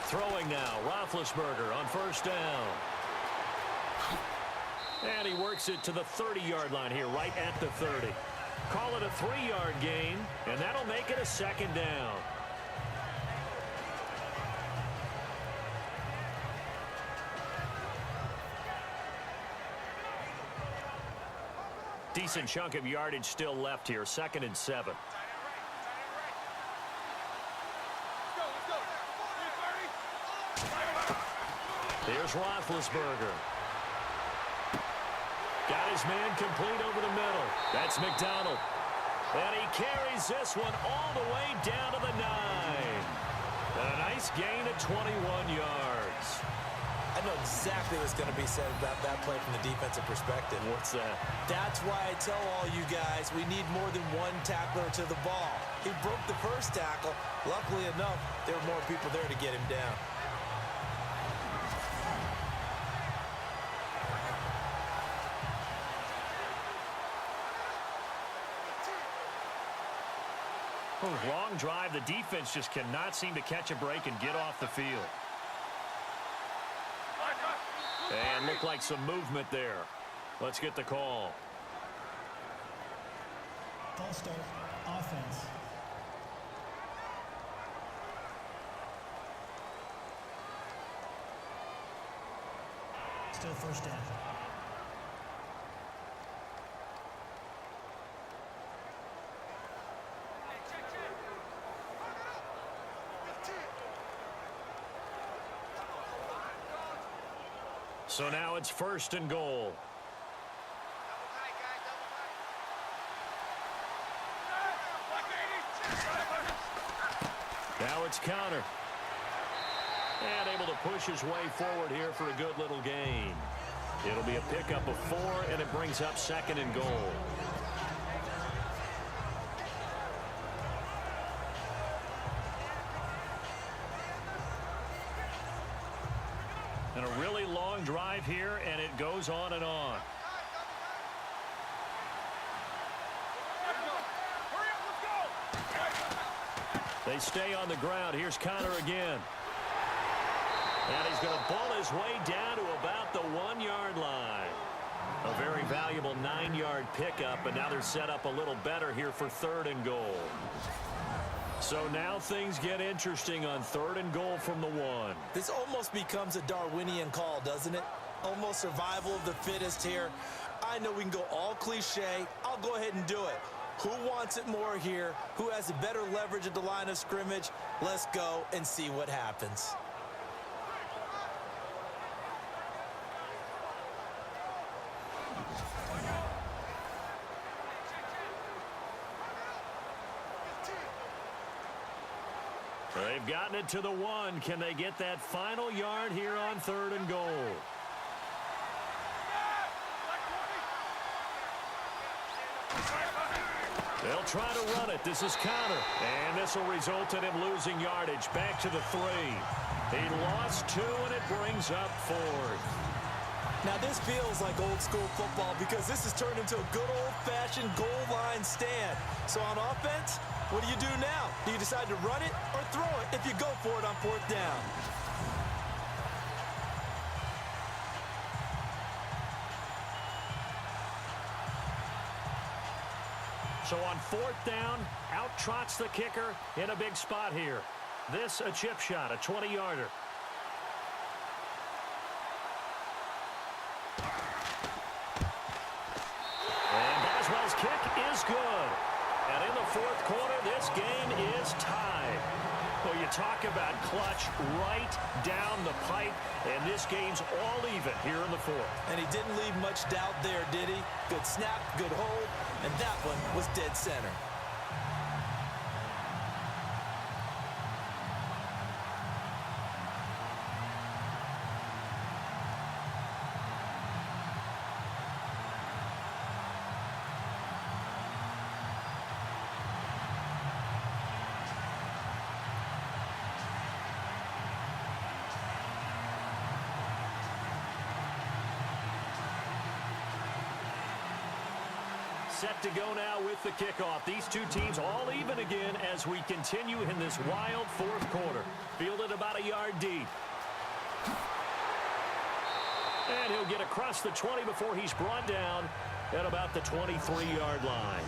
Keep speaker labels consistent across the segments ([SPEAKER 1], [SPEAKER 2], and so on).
[SPEAKER 1] Throwing now, Roethlisberger on first down. And he works it to the 30-yard line here, right at the 30. Call it a 3-yard gain, and that'll make it a second down. Decent chunk of yardage still left here, 2nd and 7. Here's Roethlisberger. Got his man complete over the middle. That's McDonald. And he carries this one all the way down to the 9. And a nice gain of 21 yards.
[SPEAKER 2] I know exactly what's going to be said about that play from the defensive perspective.
[SPEAKER 1] What's that?
[SPEAKER 2] That's why I tell all you guys we need more than one tackler to the ball. He broke the first tackle. Luckily enough, there were more people there to get him down.
[SPEAKER 1] Long drive. The defense just cannot seem to catch a break and get off the field. And looked like some movement there. Let's get the call.
[SPEAKER 3] Ball start, offense. Still first down.
[SPEAKER 1] So now it's 1st and goal. Now it's counter. And able to push his way forward here for a good little gain. It'll be a pickup of 4, and it brings up 2nd and goal. And a really long drive here, and it goes on and on. They stay on the ground. Here's Connor again. And he's going to ball his way down to about the 1-yard line. A very valuable 9-yard pickup, and now they're set up a little better here for 3rd and goal. So now things get interesting on 3rd and goal from the 1.
[SPEAKER 2] This almost becomes a Darwinian call, doesn't it? Almost survival of the fittest here. I know we can go all cliche. I'll go ahead and do it. Who wants it more here? Who has a better leverage at the line of scrimmage? Let's go and see what happens.
[SPEAKER 1] They've gotten it to the 1. Can they get that final yard here on 3rd and goal? They'll try to run it. This is Connor. And this will result in him losing yardage. Back to the 3. He lost 2, and it brings up 4th.
[SPEAKER 2] Now this feels like old school football because this has turned into a good old-fashioned goal line stand. So on offense, what do you do now? Do you decide to run it or throw it if you go for it on 4th down?
[SPEAKER 1] So on 4th down, out trots the kicker in a big spot here. This a chip shot, a 20-yarder. And Boswell's kick is good. And in the 4th quarter, this game is tied. Well, you talk about clutch right down the pipe, and this game's all even here in the 4th.
[SPEAKER 2] And he didn't leave much doubt there, did he? Good snap, good hold, and that one was dead center.
[SPEAKER 1] Set to go now with the kickoff. These two teams all even again as we continue in this wild fourth quarter. Fielded about a yard deep. And he'll get across the 20 before he's brought down at about the 23-yard line.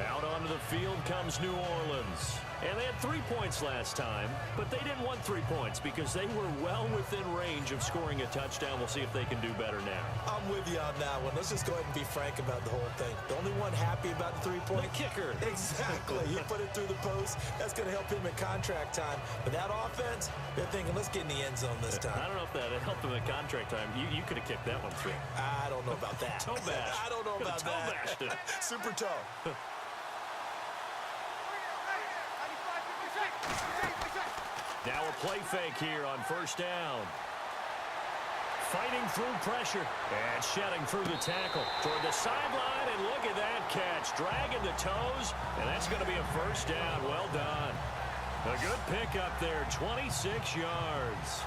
[SPEAKER 1] Out onto the field comes New Orleans. And they had 3 points last time, but they didn't want 3 points because they were well within range of scoring a touchdown. We'll see if they can do better now.
[SPEAKER 2] I'm with you on that one. Let's just go ahead and be frank about the whole thing. The only one happy about the 3-point?
[SPEAKER 1] The kicker.
[SPEAKER 2] Exactly. He put it through the post. That's going to help him at contract time. But that offense, they're thinking, let's get in the end zone this time.
[SPEAKER 1] I don't know if that helped him at contract time. You could have kicked that one through.
[SPEAKER 2] I don't know about that.
[SPEAKER 1] Toe bash.
[SPEAKER 2] I don't know about that.
[SPEAKER 1] Toe bashed it.
[SPEAKER 2] Super toe.
[SPEAKER 1] Now a play fake here on first down. Fighting through pressure and shedding through the tackle toward the sideline, and look at that catch. Dragging the toes, and that's going to be a first down. Well done. A good pickup there, 26 yards.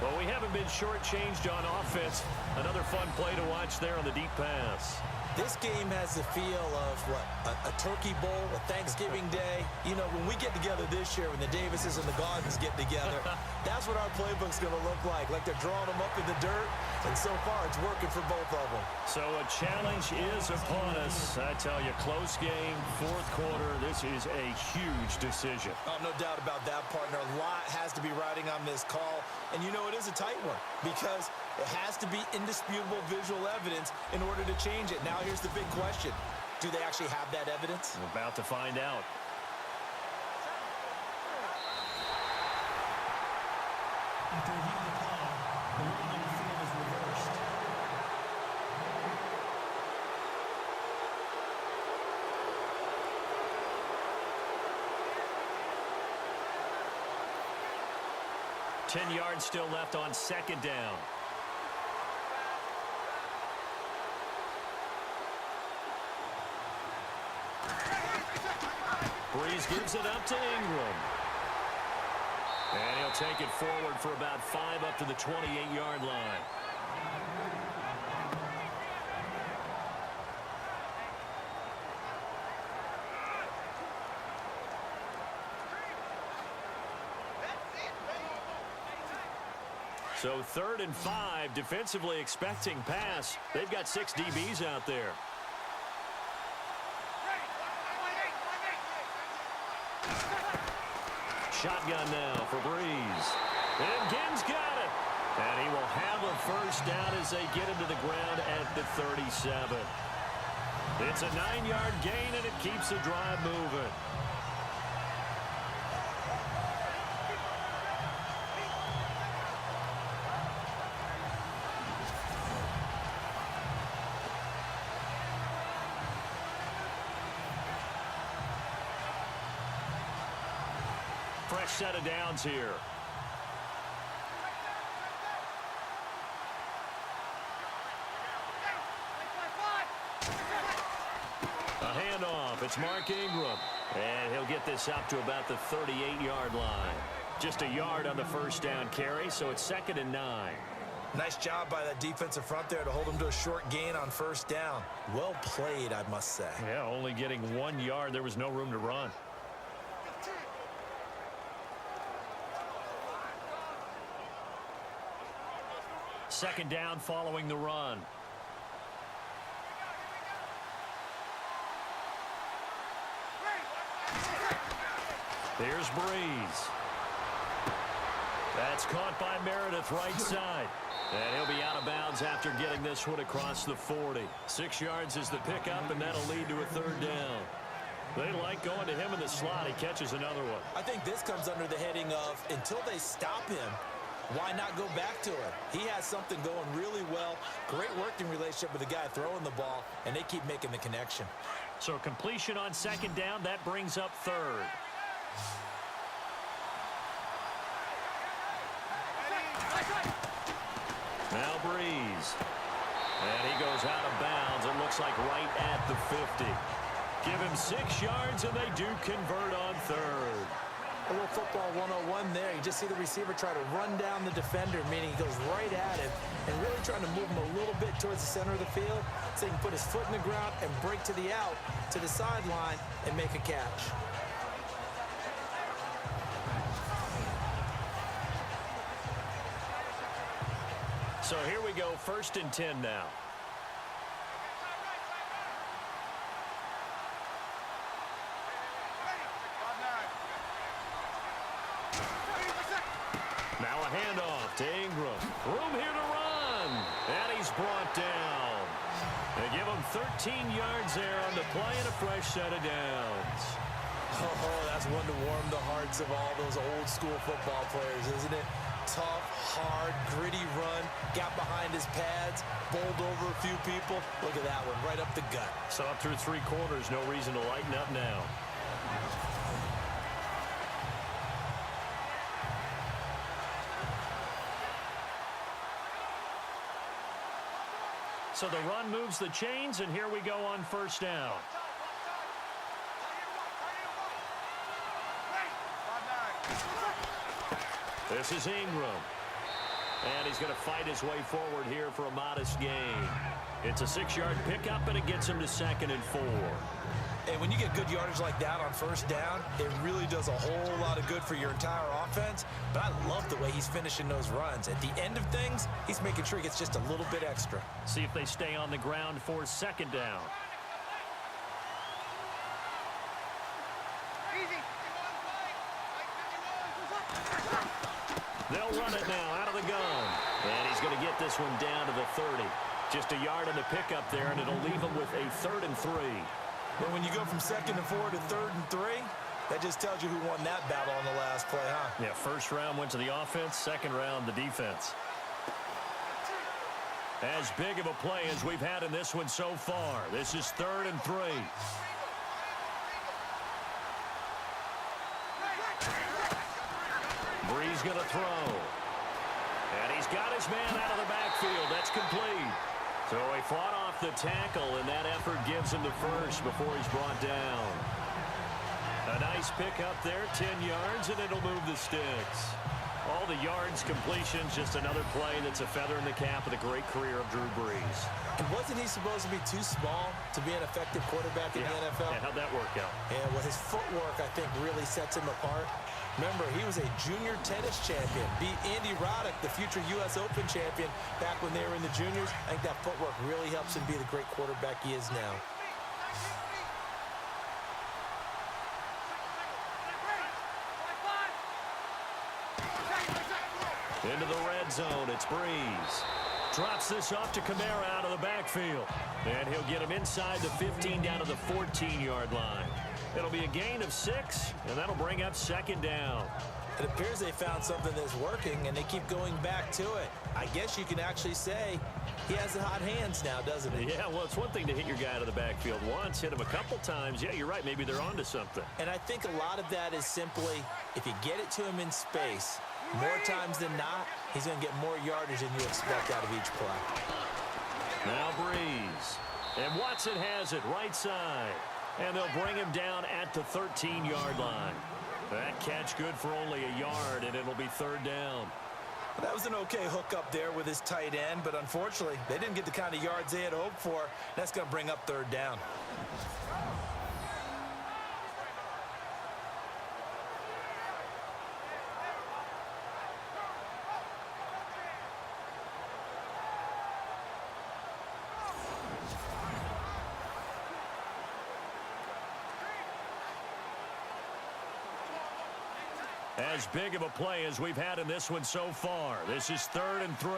[SPEAKER 1] Well, we haven't been shortchanged on offense. Another fun play to watch there on the deep pass.
[SPEAKER 2] This game has the feel of, what, a turkey bowl, a Thanksgiving day. You know, when we get together this year, when the Davises and the Gardens get together, that's what our playbook's going to look like they're drawing them up in the dirt, and so far it's working for both of them.
[SPEAKER 1] So a challenge is upon us. I tell you, close game, fourth quarter. This is a huge decision.
[SPEAKER 2] Oh, no doubt about that, partner. A lot has to be riding on this call, and you know it is a tight one because it has to be indisputable visual evidence in order to change it. Now, here's the big question. Do they actually have that evidence?
[SPEAKER 1] We're about to find out.
[SPEAKER 3] After reviewing the call, the ruling on the field is reversed.
[SPEAKER 1] Ten yards still left on second down. Breeze gives it up to Ingram. And he'll take it forward for about 5 up to the 28-yard line. So 3rd and 5, defensively expecting pass. They've got 6 DBs out there. Shotgun now for Breeze. And Gibbs got it. And he will have a first down as they get him to the ground at the 37. It's a 9-yard gain, and it keeps the drive moving. Fresh set of downs here. A handoff. It's Mark Ingram. And he'll get this up to about the 38-yard line. Just a yard on the first down carry, so it's 2nd and 9.
[SPEAKER 2] Nice job by that defensive front there to hold him to a short gain on first down. Well played, I must say.
[SPEAKER 1] Yeah, only getting 1 yard. There was no room to run. Second down following the run. Here's Breeze. That's caught by Meredith right side. And he'll be out of bounds after getting this one across the 40. 6 yards is the pickup, and that'll lead to a 3rd down. They like going to him in the slot. He catches another one.
[SPEAKER 2] I think this comes under the heading of until they stop him, why not go back to it? He has something going really well. Great working relationship with the guy throwing the ball, and they keep making the connection.
[SPEAKER 1] So completion on 2nd down, that brings up 3rd. Now Breeze. And he goes out of bounds. It looks like right at the 50. Give him 6 yards, and they do convert on 3rd.
[SPEAKER 2] A little football 101 there. You just see the receiver try to run down the defender, meaning he goes right at him and really trying to move him a little bit towards the center of the field so he can put his foot in the ground and break to the out, to the sideline, and make a catch.
[SPEAKER 1] So here we go, 1st and 10 now. Now a handoff to Ingram. Room here to run. And he's brought down. They give him 13 yards there on the play and a fresh set of downs.
[SPEAKER 2] Oh, that's one to warm the hearts of all those old school football players, isn't it? Tough, hard, gritty run. Got behind his pads, bowled over a few people. Look at that one, right up the gut.
[SPEAKER 1] So up through 3 quarters, no reason to lighten up now. So the run moves the chains, and here we go on 1st down. This is Ingram. And he's going to fight his way forward here for a modest gain. It's a 6-yard pickup, and it gets him to 2nd and 4.
[SPEAKER 2] And when you get good yardage like that on 1st down, it really does a whole lot of good for your entire offense. But I love the way he's finishing those runs. At the end of things, he's making sure he gets just a little bit extra.
[SPEAKER 1] See if they stay on the ground for 2nd down. They'll run it now out of the gun. And he's going to get this one down to the 30. Just a yard on the pickup there, and it'll leave him with a 3rd and 3.
[SPEAKER 2] But when you go from 2nd and 4 to 3rd and 3, that just tells you who won that battle on the last play, huh?
[SPEAKER 1] Yeah, 1st round went to the offense, 2nd round the defense. As big of a play as we've had in this one so far. This is 3rd and 3. Bree's going to throw. And he's got his man out of the backfield. That's complete. So he fought off the tackle, and that effort gives him the 1st before he's brought down. A nice pickup there, 10 yards, and it'll move the sticks. All the yards, completions, just another play that's a feather in the cap of the great career of Drew Brees.
[SPEAKER 2] And wasn't he supposed to be too small to be an effective quarterback in the NFL?
[SPEAKER 1] Yeah, how'd that work out?
[SPEAKER 2] Yeah, well, his footwork, I think, really sets him apart. Remember, he was a junior tennis champion. Beat Andy Roddick, the future U.S. Open champion, back when they were in the juniors. I think that footwork really helps him be the great quarterback he is now.
[SPEAKER 1] Into the red zone, it's Brees. Drops this off to Kamara out of the backfield. And he'll get him inside the 15 down to the 14-yard line. It'll be a gain of 6, and that'll bring up 2nd down.
[SPEAKER 2] It appears they found something that's working, and they keep going back to it. I guess you can actually say he has the hot hands now, doesn't he?
[SPEAKER 1] Yeah, well, it's one thing to hit your guy out of the backfield once, hit him a couple times. Yeah, you're right. Maybe they're onto something.
[SPEAKER 2] And I think a lot of that is simply if you get it to him in space, more times than not, he's going to get more yardage than you expect out of each play.
[SPEAKER 1] Now Brees. And Watson has it right side. And they'll bring him down at the 13-yard line. That catch good for only a yard, and it'll be 3rd down.
[SPEAKER 2] That was an okay hook up there with his tight end, but unfortunately, they didn't get the kind of yards they had hoped for. That's going to bring up 3rd down.
[SPEAKER 1] As big of a play as we've had in this one so far. This is 3rd and 3.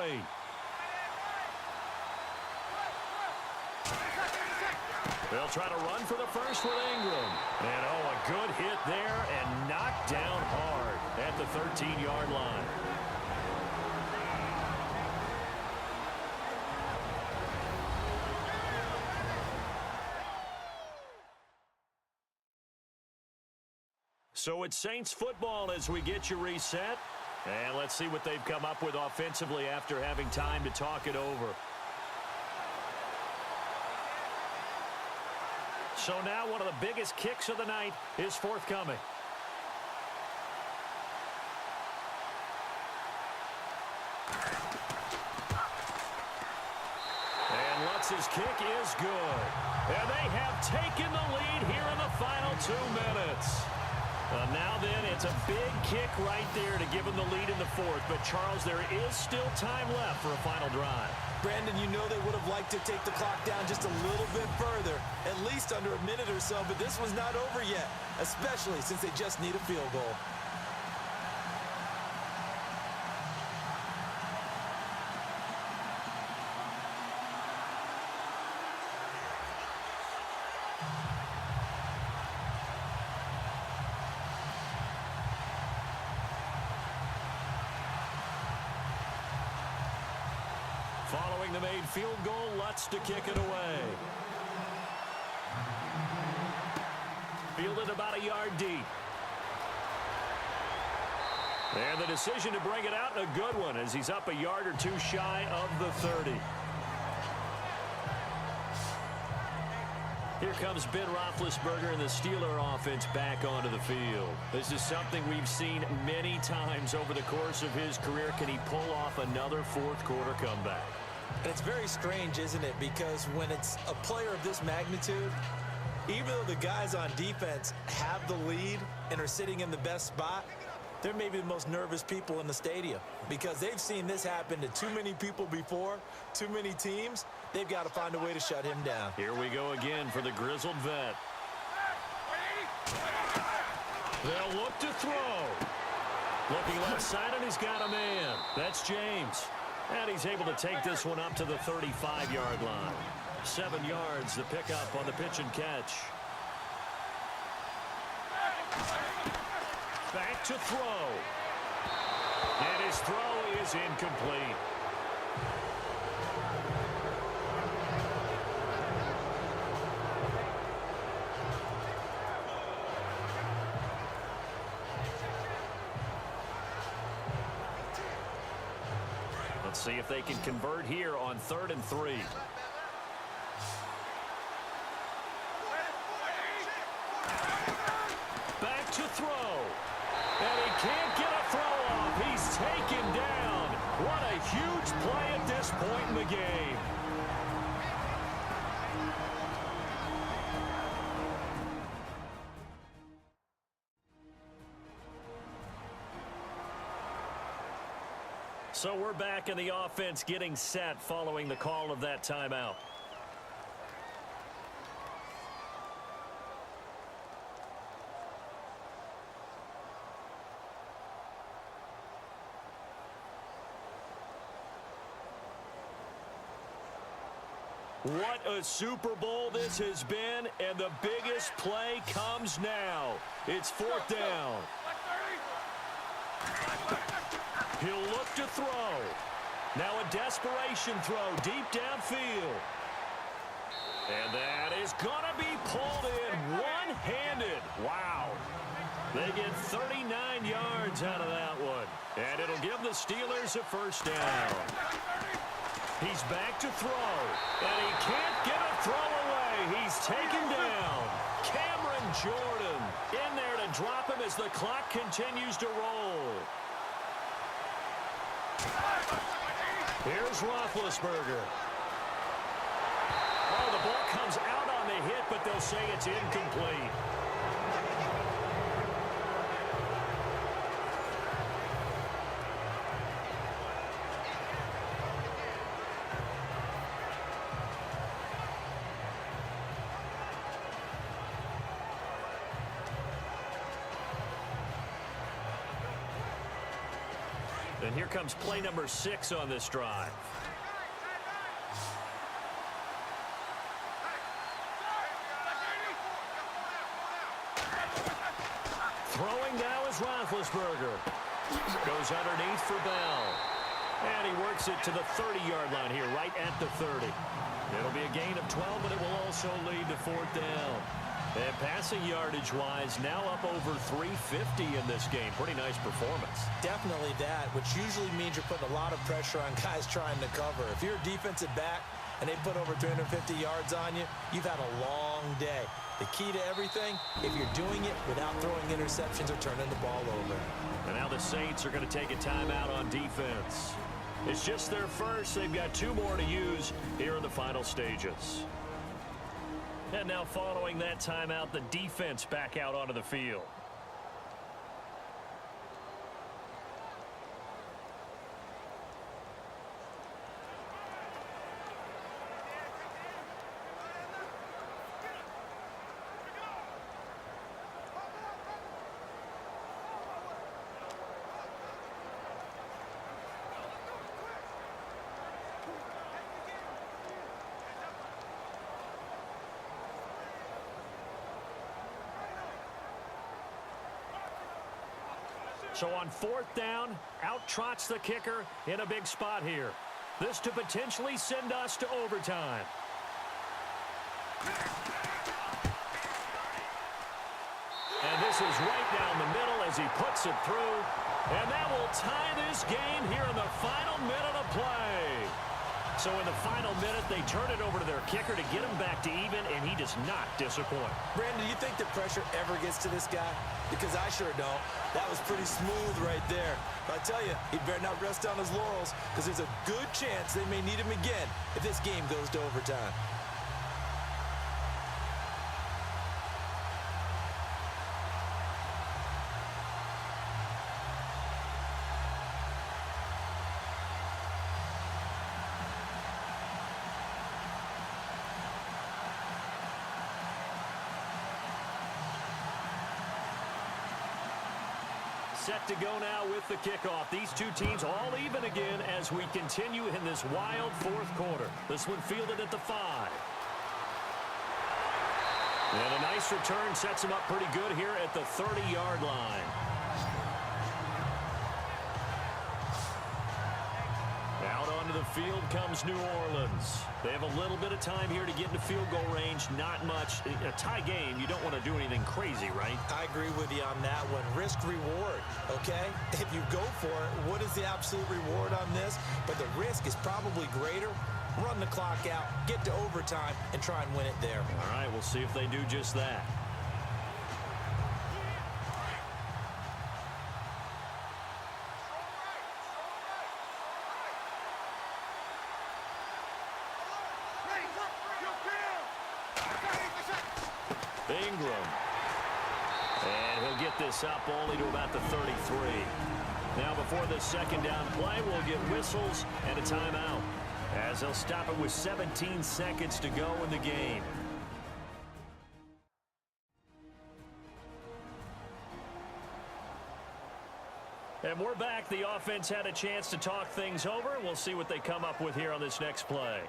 [SPEAKER 1] They'll try to run for the 1st with Ingram. And, oh, a good hit there and knocked down hard at the 13-yard line. So it's Saints football as we get you reset. And let's see what they've come up with offensively after having time to talk it over. So now one of the biggest kicks of the night is forthcoming. Saints' kick is good. And they have taken the lead here in the final 2 minutes. Now then, it's a big kick right there to give them the lead in the fourth. But, Charles, there is still time left for a final drive.
[SPEAKER 2] Brandon, you know they would have liked to take the clock down just a little bit further, at least under a minute or so. But this one's not over yet, especially since they just need a field goal.
[SPEAKER 1] Following the made field goal, Lutz to kick it away. Fielded about a yard deep. And the decision to bring it out, a good one, as he's up a yard or two shy of the 30. Here comes Ben Roethlisberger and the Steeler offense back onto the field. This is something we've seen many times over the course of his career. Can he pull off another fourth quarter comeback?
[SPEAKER 2] And it's very strange, isn't it? Because when it's a player of this magnitude, even though the guys on defense have the lead and are sitting in the best spot, they're maybe the most nervous people in the stadium because they've seen this happen to too many people before, too many teams. They've got to find a way to shut him down.
[SPEAKER 1] Here we go again for the grizzled vet. They'll look to throw. Looking left side, and he's got a man. That's James. And he's able to take this one up to the 35-yard line. 7 yards, the pickup on the pitch and catch. Back to throw. And his throw is incomplete. Let's see if they can convert here on 3rd and 3. Back to throw. And he can't get a throw off. He's taken down. What a huge play at this point in the game. So we're back in the offense getting set following the call of that timeout. What a Super Bowl this has been, and the biggest play comes now. It's 4th down. He'll look to throw. Now a desperation throw deep downfield. And that is going to be pulled in one-handed. Wow. They get 39 yards out of that one. And it'll give the Steelers a first down. He's back to throw. And he can't get a throw away. He's taken down. Cameron Jordan in there to drop him as the clock continues to roll. Here's Roethlisberger. Oh, the ball comes out on the hit, but they'll say it's incomplete. And here comes play number 6 on this drive. Throwing now is Roethlisberger. Goes underneath for Bell. And he works it to the 30-yard line here, right at the 30. It'll be a gain of 12, but it will also lead to 4th down. And passing yardage-wise, now up over 350 in this game. Pretty nice performance.
[SPEAKER 2] Definitely that, which usually means you're putting a lot of pressure on guys trying to cover. If you're a defensive back and they put over 350 yards on you, you've had a long day. The key to everything, if you're doing it without throwing interceptions or turning the ball over.
[SPEAKER 1] And now the Saints are going to take a timeout on defense. It's just their first. They've got 2 more to use here in the final stages. And now following that timeout, the defense back out onto the field. So on 4th down, out trots the kicker in a big spot here. This to potentially send us to overtime. And this is right down the middle as he puts it through. And that will tie this game here in the final minute of play. So in the final minute, they turn it over to their kicker to get him back to even, and he does not disappoint.
[SPEAKER 2] Brandon, do you think the pressure ever gets to this guy? Because I sure don't. That was pretty smooth right there. But I tell you, he better not rest on his laurels, because there's a good chance they may need him again if this game goes to overtime.
[SPEAKER 1] Set to go now with the kickoff. These two teams all even again as we continue in this wild 4th quarter. This one fielded at the 5. And a nice return sets him up pretty good here at the 30-yard line. Out onto the field comes New Orleans. They have a little bit of time here to get into field goal range. Not much. A tie game, you don't want to do anything crazy, right?
[SPEAKER 2] I agree with you on that one. Risk-reward, okay? If you go for it, what is the absolute reward on this? But the risk is probably greater. Run the clock out, get to overtime, and try and win it there.
[SPEAKER 1] All right, we'll see if they do just that. Ingram. And he'll get this up only to about the 33. Now before this 2nd down play, we'll get whistles and a timeout, as they'll stop it with 17 seconds to go in the game. And we're back. The offense had a chance to talk things over. We'll see what they come up with here on this next play.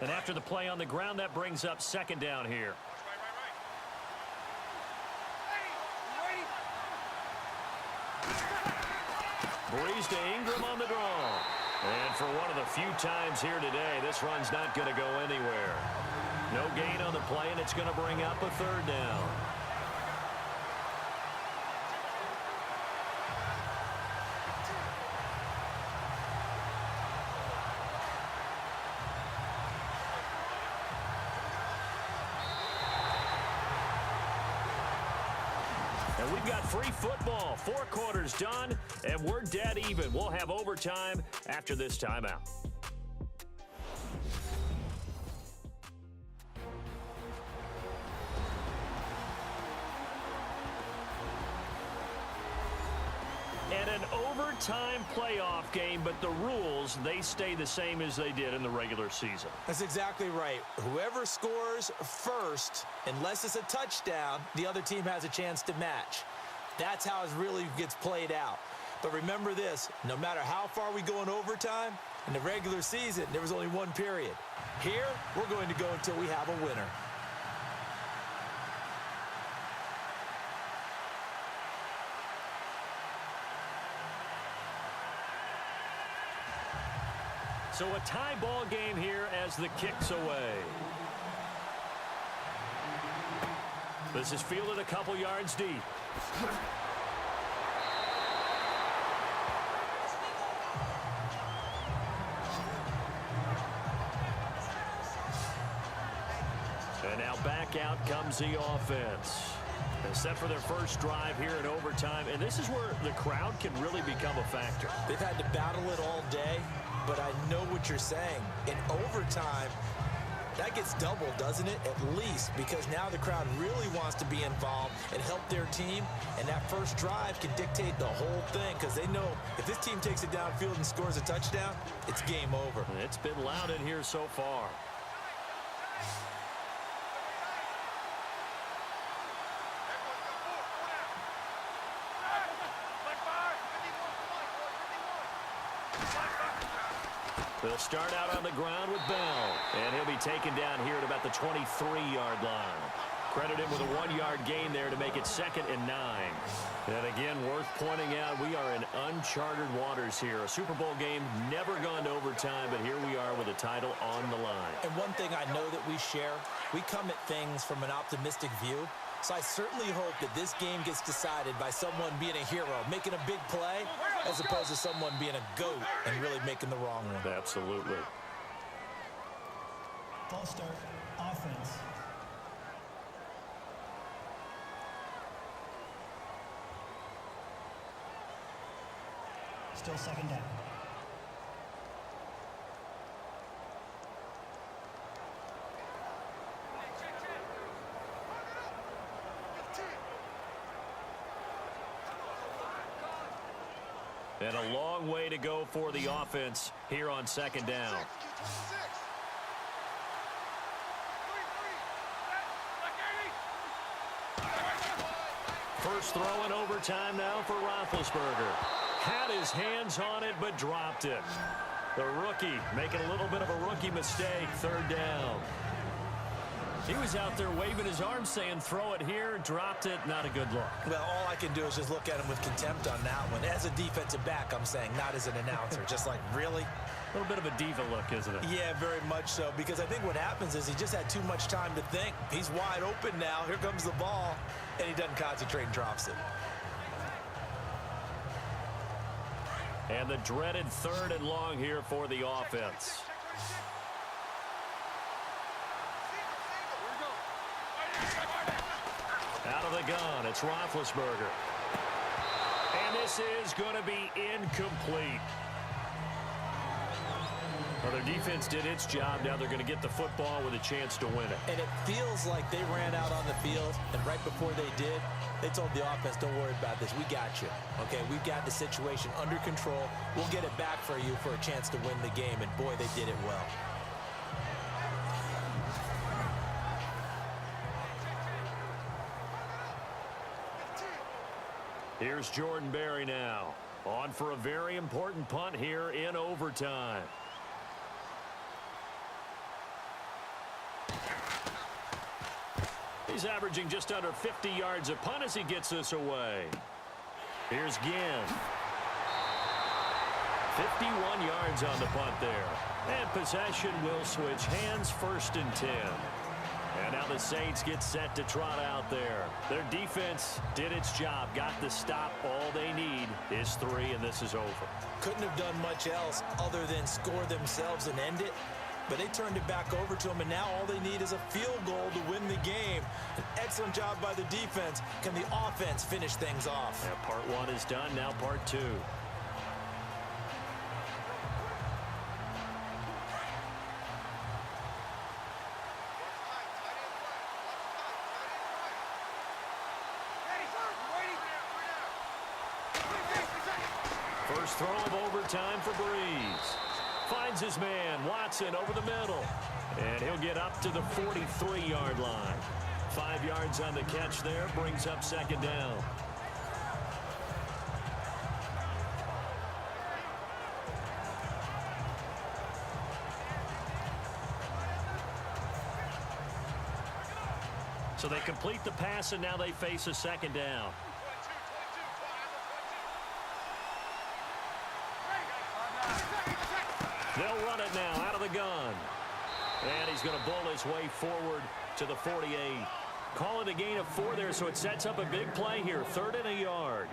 [SPEAKER 1] And after the play on the ground, that brings up 2nd down here. Breeze to Ingram on the draw. And for one of the few times here today, this run's not going to go anywhere. No gain on the play, and it's going to bring up a 3rd down. And we've got free football. 4 quarters done, and we're dead even. We'll have overtime after this timeout. And an overtime playoff game, but the rules, they stay the same as they did in the regular season.
[SPEAKER 2] That's exactly right. Whoever scores first, unless it's a touchdown, the other team has a chance to match. That's how it really gets played out. But remember this, no matter how far we go in overtime, in the regular season, there was only 1 period. Here, we're going to go until we have a winner.
[SPEAKER 1] So a tie ball game here as the kick's away. This is fielded a couple yards deep. back out comes the offense. They're set for their first drive here in overtime, and this is where the crowd can really become a factor.
[SPEAKER 2] They've had to battle it all day, but I know what you're saying. In overtime, that gets doubled, doesn't it? At least, because now the crowd really wants to be involved and help their team, and that first drive can dictate the whole thing because they know if this team takes it downfield and scores a touchdown, it's game over.
[SPEAKER 1] It's been loud in here so far. They'll start out on the ground with Bell, and he'll be taken down here at about the 23-yard line. Credit him with a 1-yard gain there to make it 2nd and 9. And again, worth pointing out, we are in uncharted waters here. A Super Bowl game never gone to overtime, but here we are with a title on the line.
[SPEAKER 2] And one thing I know that we share, we come at things from an optimistic view. So I certainly hope that this game gets decided by someone being a hero, making a big play, as opposed to someone being a goat and really making the wrong one.
[SPEAKER 1] Absolutely.
[SPEAKER 3] False start, offense. Still 2nd down.
[SPEAKER 1] And a long way to go for the offense here on 2nd down. First throw in overtime now for Roethlisberger. Had his hands on it, but dropped it. The rookie making a little bit of a rookie mistake, 3rd down. He was out there waving his arms saying, throw it here, dropped it, not a good look.
[SPEAKER 2] Well, all I can do is just look at him with contempt on that one. As a defensive back, I'm saying, not as an announcer. Just like, really?
[SPEAKER 1] A little bit of a diva look, isn't it?
[SPEAKER 2] Yeah, very much so, because I think what happens is he just had too much time to think. He's wide open now. Here comes the ball, and he doesn't concentrate and drops it.
[SPEAKER 1] And the dreaded 3rd and long here for the offense. Out of the gun, it's Roethlisberger. And this is going to be incomplete. Well, their defense did its job. Now they're going to get the football with a chance to win it.
[SPEAKER 2] And it feels like they ran out on the field, and right before they did, they told the offense, don't worry about this. We got you. Okay, we've got the situation under control. We'll get it back for you for a chance to win the game. And, boy, they did it well.
[SPEAKER 1] Here's Jordan Berry now. On for a very important punt here in overtime. He's averaging just under 50 yards a punt as he gets this away. Here's Ginn. 51 yards on the punt there. And possession will switch hands, 1st and 10. And now the Saints get set to trot out there. Their defense did its job, got the stop. All they need is 3, and this is over.
[SPEAKER 2] Couldn't have done much else other than score themselves and end it. But they turned it back over to them, and now all they need is a field goal to win the game. An excellent job by the defense. Can the offense finish things off?
[SPEAKER 1] Yeah, part 1 is done, now part 2. First throw of overtime for Breeze. Finds his man, Watson, over the middle. And he'll get up to the 43-yard line. 5 yards on the catch there, brings up 2nd down. So they complete the pass, and now they face a 2nd down. They'll run it now out of the gun. And he's going to bull his way forward to the 48. Call it a gain of 4 there, so it sets up a big play here. 3rd and a yard.